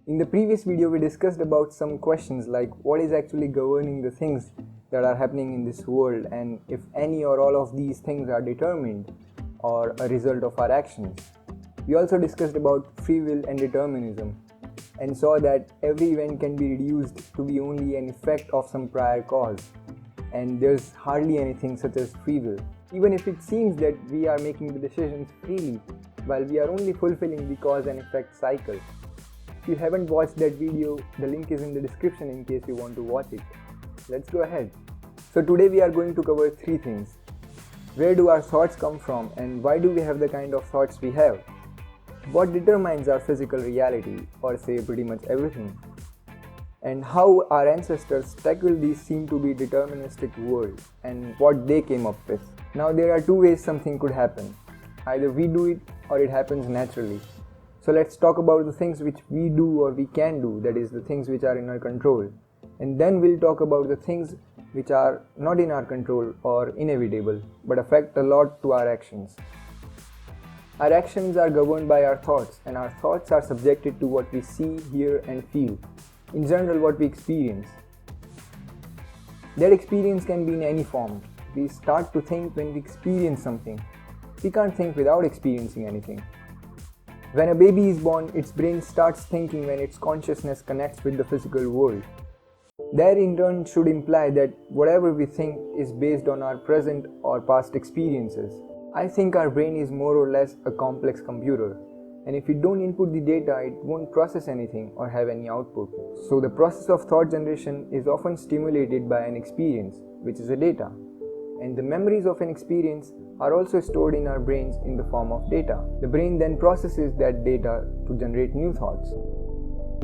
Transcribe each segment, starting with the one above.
In the previous video, we discussed about some questions like what is actually governing the things that are happening in this world, and if any or all of these things are determined or a result of our actions. We also discussed about free will and determinism and saw that every event can be reduced to be only an effect of some prior cause, and there's hardly anything such as free will, even if it seems that we are making the decisions freely while we are only fulfilling the cause and effect cycle. If you haven't watched that video, the link is in the description in case you want to watch it. Let's go ahead. So today we are going to cover three things. Where do our thoughts come from, and why do we have the kind of thoughts we have? What determines our physical reality, or say pretty much everything? And how our ancestors tackled these seem to be deterministic world and what they came up with. Now there are two ways something could happen. Either we do it or it happens naturally. So let's talk about the things which we do or we can do, that is the things which are in our control. And then we'll talk about the things which are not in our control or inevitable but affect a lot to our actions. Our actions are governed by our thoughts, and our thoughts are subjected to what we see, hear and feel. In general, what we experience. That experience can be in any form. We start to think when we experience something. We can't think without experiencing anything. When a baby is born, its brain starts thinking when its consciousness connects with the physical world. That in turn should imply that whatever we think is based on our present or past experiences. I think our brain is more or less a complex computer, and if we don't input the data, it won't process anything or have any output. So the process of thought generation is often stimulated by an experience, which is a data. And the memories of an experience are also stored in our brains in the form of data. The brain then processes that data to generate new thoughts.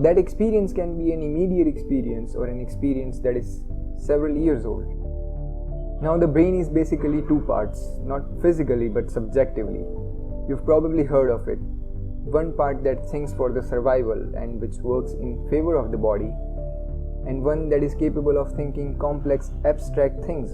That experience can be an immediate experience or an experience that is several years old. Now the brain is basically two parts, not physically but subjectively. You've probably heard of it. One part that thinks for the survival and which works in favor of the body, and one that is capable of thinking complex, abstract things,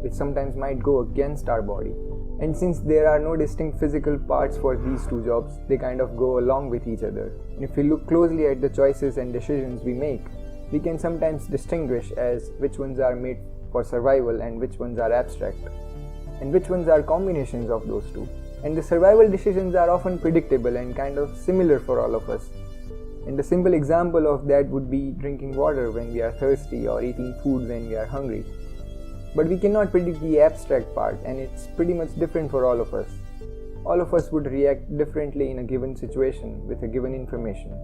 which sometimes might go against our body. And since there are no distinct physical parts for these two jobs, they kind of go along with each other. And if we look closely at the choices and decisions we make, we can sometimes distinguish as which ones are made for survival and which ones are abstract, and which ones are combinations of those two. And the survival decisions are often predictable and kind of similar for all of us. And a simple example of that would be drinking water when we are thirsty or eating food when we are hungry. But we cannot predict the abstract part, and it's pretty much different for all of us. All of us would react differently in a given situation with a given information.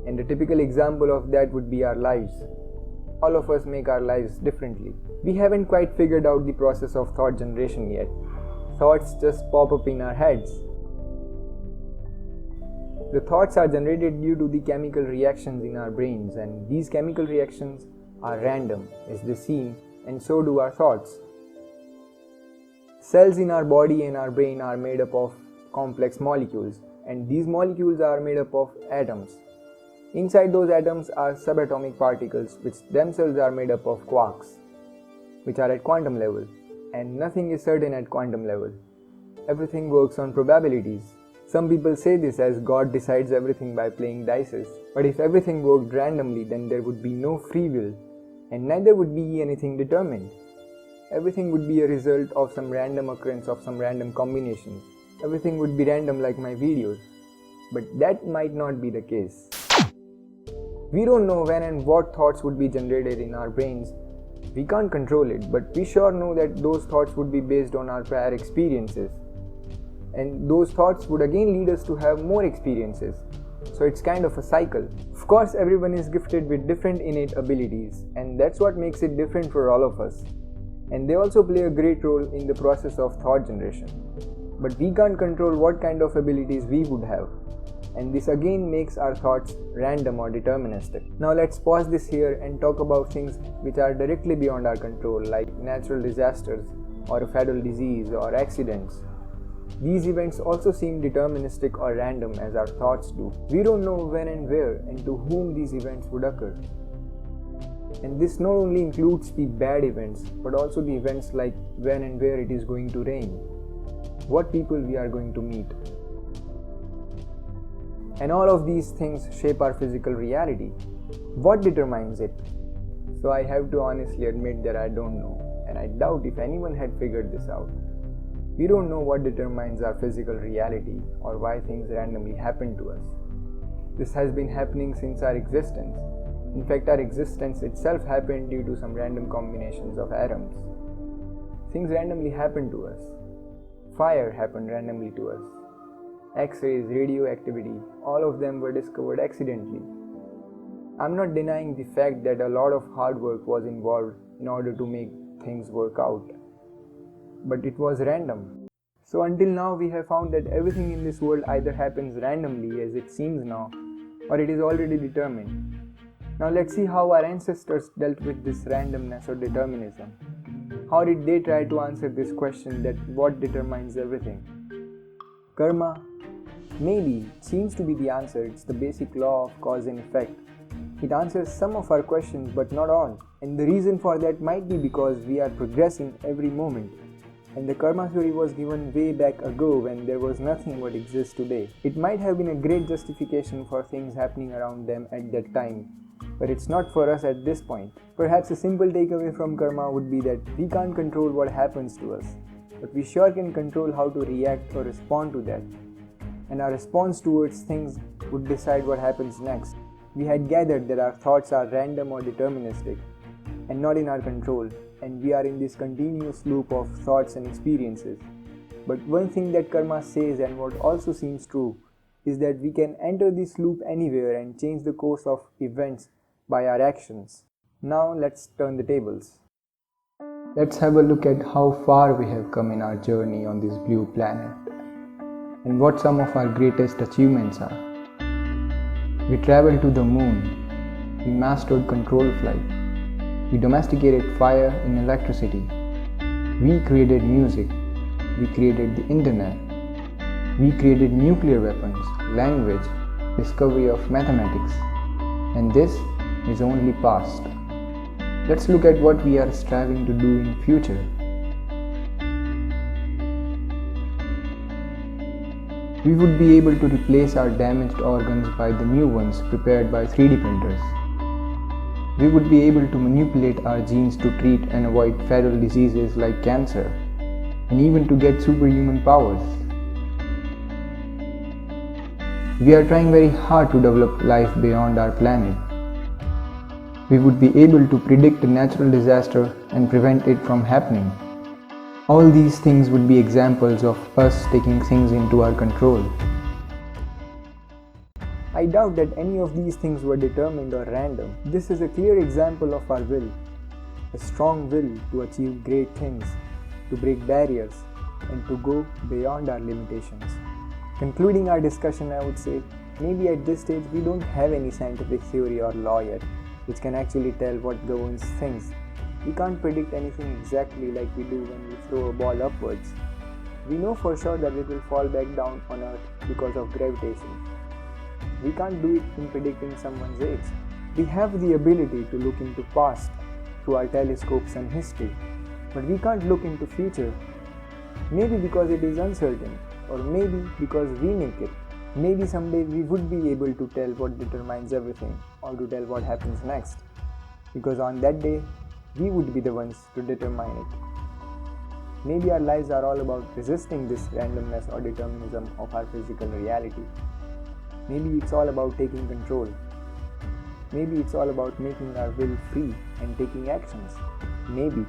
And a typical example of that would be our lives. All of us make our lives differently. We haven't quite figured out the process of thought generation yet. Thoughts just pop up in our heads. The thoughts are generated due to the chemical reactions in our brains, and these chemical reactions are random, as they seem, and so do our thoughts. Cells in our body and our brain are made up of complex molecules, and these molecules are made up of atoms. Inside those atoms are subatomic particles, which themselves are made up of quarks, which are at quantum level, and nothing is certain at quantum level. Everything works on probabilities. Some people say this as God decides everything by playing dice, but if everything worked randomly, then there would be no free will, and neither would be anything determined. Everything would be a result of some random occurrence of some random combinations. Everything would be random like my videos, but that might not be the case. We don't know when and what thoughts would be generated in our brains. We can't control it, but we sure know that those thoughts would be based on our prior experiences. And those thoughts would again lead us to have more experiences. So it's kind of a cycle. Of course, everyone is gifted with different innate abilities, and that's what makes it different for all of us. And they also play a great role in the process of thought generation. But we can't control what kind of abilities we would have. And this again makes our thoughts random or deterministic. Now let's pause this here and talk about things which are directly beyond our control, like natural disasters or a fatal disease or accidents. These events also seem deterministic or random as our thoughts do. We don't know when and where and to whom these events would occur. And this not only includes the bad events, but also the events like when and where it is going to rain, what people we are going to meet. And all of these things shape our physical reality. What determines it? So I have to honestly admit that I don't know, and I doubt if anyone had figured this out. We don't know what determines our physical reality or why things randomly happen to us. This has been happening since our existence. In fact, our existence itself happened due to some random combinations of atoms. Things randomly happen to us. Fire happened randomly to us. X-rays, radioactivity, all of them were discovered accidentally. I'm not denying the fact that a lot of hard work was involved in order to make things work out. But it was random. So until now we have found that everything in this world either happens randomly as it seems now, or it is already determined. Now let's see how our ancestors dealt with this randomness or determinism. How did they try to answer this question that what determines everything? Karma? Maybe it seems to be the answer. It's the basic law of cause and effect. It answers some of our questions but not all. And the reason for that might be because we are progressing every moment. And the karma theory was given way back ago when there was nothing what exists today. It might have been a great justification for things happening around them at that time, but it's not for us at this point. Perhaps a simple takeaway from karma would be that we can't control what happens to us, but we sure can control how to react or respond to that. And our response towards things would decide what happens next. We had gathered that our thoughts are random or deterministic and not in our control, and we are in this continuous loop of thoughts and experiences. But one thing that karma says, and what also seems true, is that we can enter this loop anywhere and change the course of events by our actions. Now let's turn the tables. Let's have a look at how far we have come in our journey on this blue planet and what some of our greatest achievements are. We traveled to the moon. We mastered control flight. We domesticated fire and electricity. We created music. We created the internet. We created nuclear weapons, language, discovery of mathematics. And this is only past. Let's look at what we are striving to do in future. We would be able to replace our damaged organs by the new ones prepared by 3D printers. We would be able to manipulate our genes to treat and avoid fatal diseases like cancer, and even to get superhuman powers. We are trying very hard to develop life beyond our planet. We would be able to predict a natural disaster and prevent it from happening. All these things would be examples of us taking things into our control. I doubt that any of these things were determined or random. This is a clear example of our will. A strong will to achieve great things, to break barriers, and to go beyond our limitations. Concluding our discussion, I would say, maybe at this stage we don't have any scientific theory or law yet, which can actually tell what governs things. We can't predict anything exactly like we do when we throw a ball upwards. We know for sure that it will fall back down on Earth because of gravitation. We can't do it in predicting someone's age. We have the ability to look into past through our telescopes and history, but we can't look into future. Maybe because it is uncertain, or maybe because we make it. Maybe someday we would be able to tell what determines everything, or to tell what happens next, because on that day, we would be the ones to determine it. Maybe our lives are all about resisting this randomness or determinism of our physical reality. Maybe it's all about taking control. Maybe it's all about making our will free and taking actions. Maybe.